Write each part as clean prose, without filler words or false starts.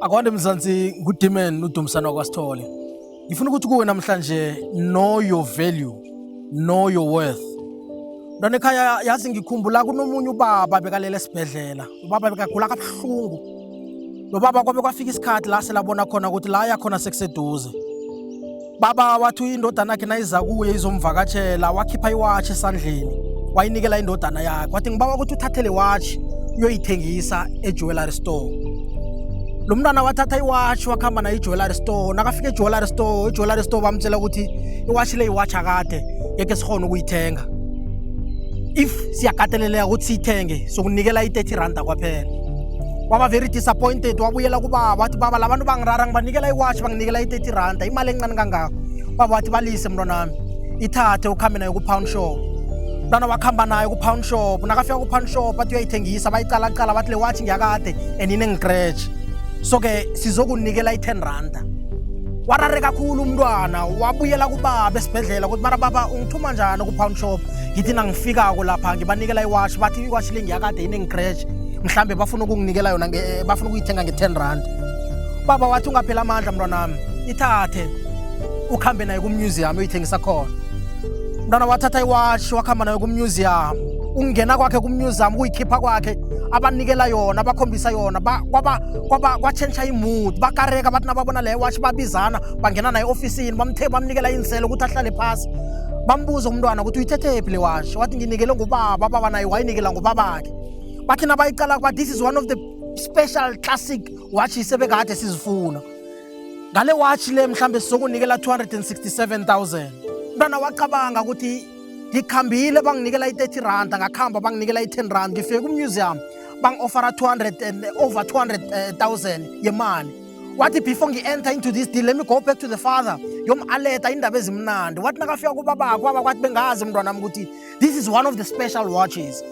Akwande Mzansi nguDimeni uDumsana kwaSithole. Ngifuna ukuthi kuwe namhlanje know your value, know your worth. Mntwana ekhaya yazi ngikhumbula kunomunye ubaba bekalele esibhedlela. Ubaba bekagula kabuhlungu. Lo baba kwabe kwafika isikhathi la selabona khona ukuthi la yakhona sekuseduze. Baba wathi indodana yakhe nayiza kuye izomvakatshela wakhipha iwatch esandleni. Wayinikela indodana yakhe. Wathi ngibawa ukuthi uthathele watch uyoyithengisa ejewelry store. Lo mntwana wathatha iwatch wakhamba nayo ejewelry store. Nakafika ejewelry store bamtshela ukuthi iwatch le iwatch akade ngeke sikhona ukuyithenga. If siyakateleleka ukuthi siyithenge sokunikela i-R30 kwaphela. Waba very disappointed wabuyela kubaba wathi baba labantu bangirara ngibanikela iwatch banginikela i-R30 imali encane kangaka. Baba wathi balise mntwanami ithathe ukhambe nayo ku-pound shop. Mntwana wakhamba nayo ku-pound shop. Nakafika ku-pound shop bathi uyayithengisa bayicala bathi le watch ngiyakade and ine-scratch. So-ke sizokunikela i-R10. Warare kakhulu umntwana wabuyela kubaba esibhedlela ukuthi mara baba ungithuma njani ku-pound shop ngithi nangifikako lapha ngibanikela iwatch bathi iwatch le ngiyakade ine-scratch mhlambe bafuna ukunginikela yona bafuna ukuyithenga nge-R10. Baba wathi ungaphela amandla mntwanami ithathe ukhambe nayo ku-museum uyithengisa khona. Mntwana wathatha iwatch wakhamba nayo ku-museum. Ungena kwakhe ku-museum kuyikhipha kwakhe abanikela yona bakhombisa yona kwatshentsha imood bakareka bathi nababona le watch babizana bangena naye ofisini bamnikela inselo ukuthi ahlale phasi. Bambuza umntwana ukuthi uyithethephi le watch wathi nginikele ngubaba baba naye wayinikela ngubabakhe. Bathi nabayicala kuba this is one of the special classic watches sebekade sizifuna. Ngale watch le mhlambe sizokunikela 267,000. Mntwana wacabanga ukuthi ngikhambile banginikela i-R30 ngakhamba banginikela i-R10 ngifike ku-museum bang-offera over 200,000 yemali. Wathi before ngi-enter into this deal let me go back to the father yom-aleta indaba ezimnandi. Wathi nakafika kubabakho baba kwathi bengazi mntwanami ukuthi this is one of the special watches.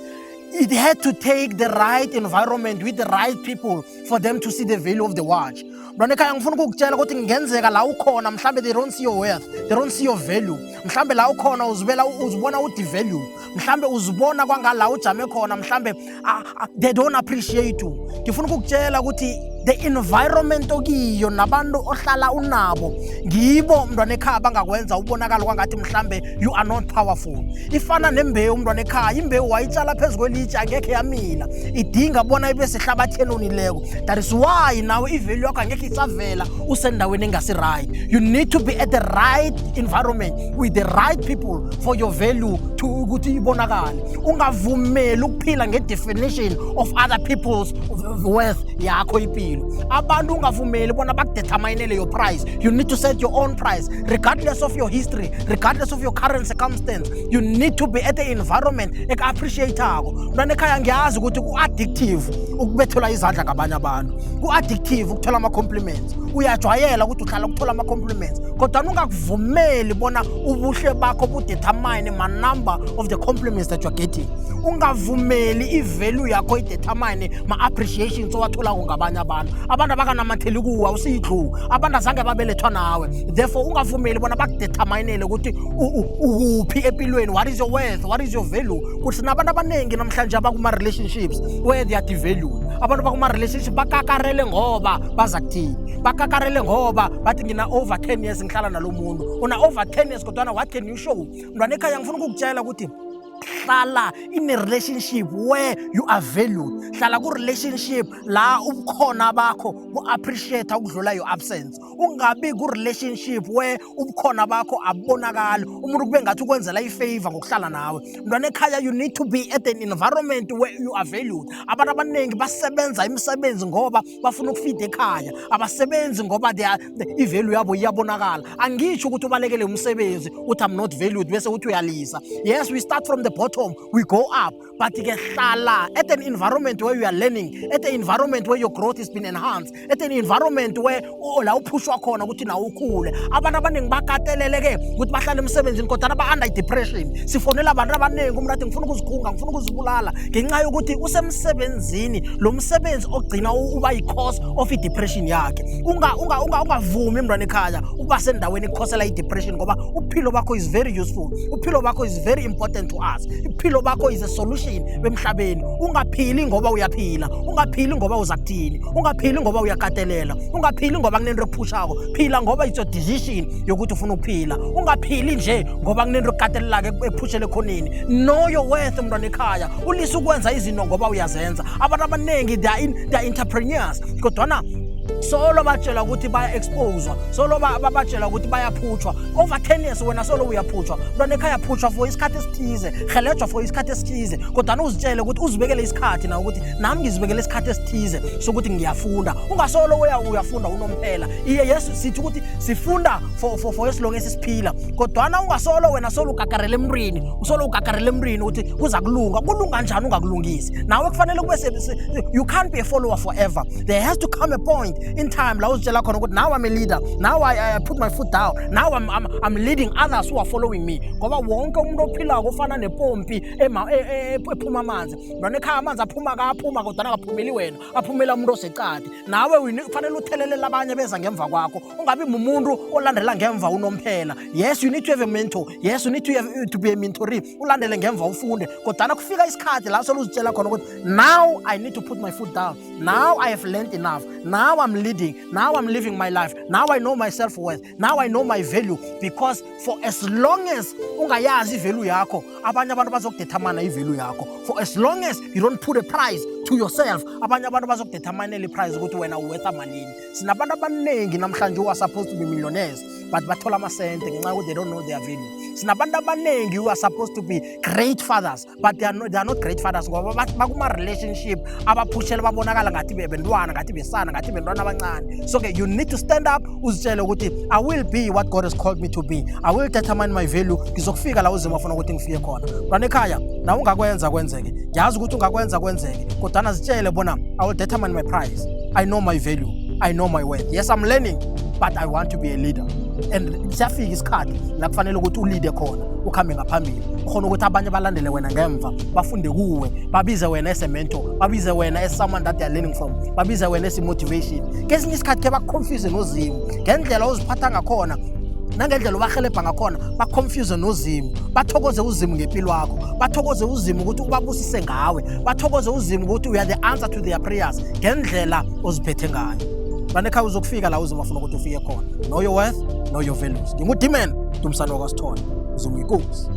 It had to take the right environment with the right people for them to see the value of the watch. Mntwana ekhaya ngifuna ukukutshela ukuthi ngenzeka la ukhona mhlambe they don't see your worth, they don't see your value. Mhlambe la ukhona uzibona udevalue. Mhlambe uzibona kwangala ujame khona mhlambe they don't appreciate you. Ngifuna ukukutshela ukuthi the environment okiyo nabantu ohlala unabo ngibo mntwana ekhaya bangakwenza ubonakala kwangathi mhlambe you are not powerful. Ifana nembewu mntwana ekhaya imbewu wayitshala phezulu kwelitshe angekhe yamila idinga bona ibe sehlabatheni onileko. That is why nawe ivalue yakho angekhe isavela usendaweni engasi right. You need to be at the right environment with the right people for your value to ukuthi ibonakale. Ungavumeli ukuphila nge-definition of other people's worth yakho ipilo. Abantu ungavumeli bona bakudetermine your price. You need to set your own price regardless of your history, regardless of your current circumstance. You need to be at the environment eka-appreciate-ako. Mntwana ekhaya ngiyazi ukuthi ku-addictive ukubethelwa izandla ngabanye abantu. Ku-addictive ukuthola ama-compliments. Uyajwayela ukuthi uhlala ukuthola ama-compliments. Kodwa ungakuvumeli bona ubuhle bakho budetermine ma-number of the compliments that you are getting. Ungavumeli i-value yakho idetermine ma-appreciations owatholako ngabanye abantu. Abantu abakanamatheli kuwe awusiyidlu. Abantu azange babelethwa nawe. Therefore ungavumeli bona bakudeterminele ukuthi uphi empilweni. What is your worth? What is your value? Kuthi nabantu abaningi namhlanje abakuma-relationships where they are devalued. Abantu bakuma-relationship bakakarele ngoba baza kuthini. Bakakarele ngoba bathi ngina over 10 years ngihlala nalo muntu. Una over 10 years kodwa what can you show? Mntwana ekhaya ngifuna ukukutshela ukuthi hlala in a relationship where you are valued. Hlala ku-relationship la ubukhona bakho bu-appreciate ukudlula your absence. Ungabi ku-relationship where ubukhona bakho abonakali umuntu kube ngathi ukwenzela i-favor ngokuhlala nawe. Mntwana ekhaya you need to be at an environment where you are valued. Abantu abaningi basebenza imisebenzi ngoba bafuna ukufida ekhaya. Abasebenzi ngoba i-value yabo iyabonakala. Angisho ukuthi ubalekele umsebenzi uthi I'm not valued bese uthi uyalisa. Yes, we start from the bottom, we go up, but you hlala at an environment where you are learning, at an environment where your growth has been enhanced, at an environment where la uphushwa khona ukuthi nawe ukhule. Abantu abaningi bakateleleke ukuthi bahlale emsebenzini kodwa aba-under depression. Sifonela abantu abaningi umuntu athi ngifuna ukuzikhunga ngifuna ukuzibulala ngenxa yokuthi usemsebenzini lo msebenzi ogcina uba yi-cause of i-depression yakhe. Ungavumi mntwana ekhaya ukuba sendaweni ekukhosela i-depression ngoba uphilo bakho is very useful. Uphilo bakho is very important to us. Impilo bakho is a solution foundation bemhlabeni. Ungaphili ngoba uyaphila, ungaphili ngoba uzakuthini, ungaphili ngoba uyakatelela, ungaphili ngoba kunento ephushako. Phila ngoba it's your decision yokuthi ufuna ukuphila. Ungaphili nje ngoba kunento ekatelelako ephushele khoneni. Know your worth mntwana ekhaya. Ulisa ukwenza izinto ngoba uyazenza. Abantu abaningi they are entrepreneurs kodwana solo batshela ukuthi baya exposewa, solo batshela ukuthi bayaphutshwa. Over 10 years wena solo uyaphutshwa. Mntwana ekhaya phutshwa for isikhathi esithize, helejwa for isikhathi esithize kodwa uzitshele ukuthi uzibekele isikhathi na ukuthi nami ngizibekele isikhathi esithize sokuthi ngiyafunda. Ungasolo uyafunda unomphela. Iye Yesu sithi ukuthi sifunda for esilonge esisiphila kodwa ungasolo wena solo ugagarele emntwini, usolo ugagarele emntwini ukuthi kuza kulunga. Kulunga njani ungakulungisi? Nawe kufanele kube you can't be a follower forever. There has to come a point in time la uzitshela khona ukuthi now I'm a leader, now I put my foot down, now I'm leading others who are following me. Ngoba wonke umuntu ophilako ufana nepompi ephuma amanzi. Mntwana ekhaya amanzi aphuma kodwa akaphumeli wena, aphumela umuntu osecade. Nawe kufanele uthelelela abanye beza ngemva kwakho, ungabi umuntu olandela ngemva unomphela. Yes, you need to have a mentor, yes, you need to be a mentoree, ulandele ngemva ufunde kodwa kufika isikhathi la solo uzitshela khona ukuthi now I need to put my foot down, now I have learned enough, now I'm leading, now I'm living my life, now I know my self-worth, now I know my value. Because for as long as ungayazi value yakho, abanye abantu bazokudetermine ivalue yakho. For as long as you don't put a price to yourself, abanye abantu bazokudetermine le price ukuthi wena uworth amalini. Sinabantu abaningi namhlanje who are supposed to be millionaires but bathola amasente ngenxa ukuthi they don't know their value. Sinabantu abaningi who are supposed to be great fathers but they are not great fathers ngoba bakuma relationship abaphushela babonakala ngathi bebantwana, ngathi besana, ngathi bentwana abancane. So you need to stand up uzitshele ukuthi I will be what God has called me to be. I will determine my value. Ngizokufika la uzima ufuna ukuthi ngifike khona. Mntwana ekhaya na ungakwenza kwenzeke. Ngiyazi ukuthi ungakwenza kwenzeke kodwa zitshele bona I will determine my price. I know my value, I know my worth. Yes, I'm learning but I want to be a leader. And siyafika isikhathi la kufanele ukuthi ulead khona, ukhambe ngaphambili. Khona ukuthi abanye balandele wena ngemva, bafunde kuwe, babize wena as a mentor, babize wena as someone that they are learning from, babize wena as motivation. Kesinye isikhathi ke bakonfuse nozimo ngendlela oziphatha ngakhona nangendlela ubahelebha ngakhona, baconfuse nozimo, bathokoze uzimo ngempilo yakho, bathokoze uzimo ukuthi ubabusise ngawe, bathokoze uzimo ukuthi uya the answer to their prayers ngendlela oziphethe ngayo. Banekhaya uzokufika la uzima ufuna ukuthi ufike khona. Know your worth, know your values. Ngingudimeni Dumsana wakwaSithole, uzuma inkosi.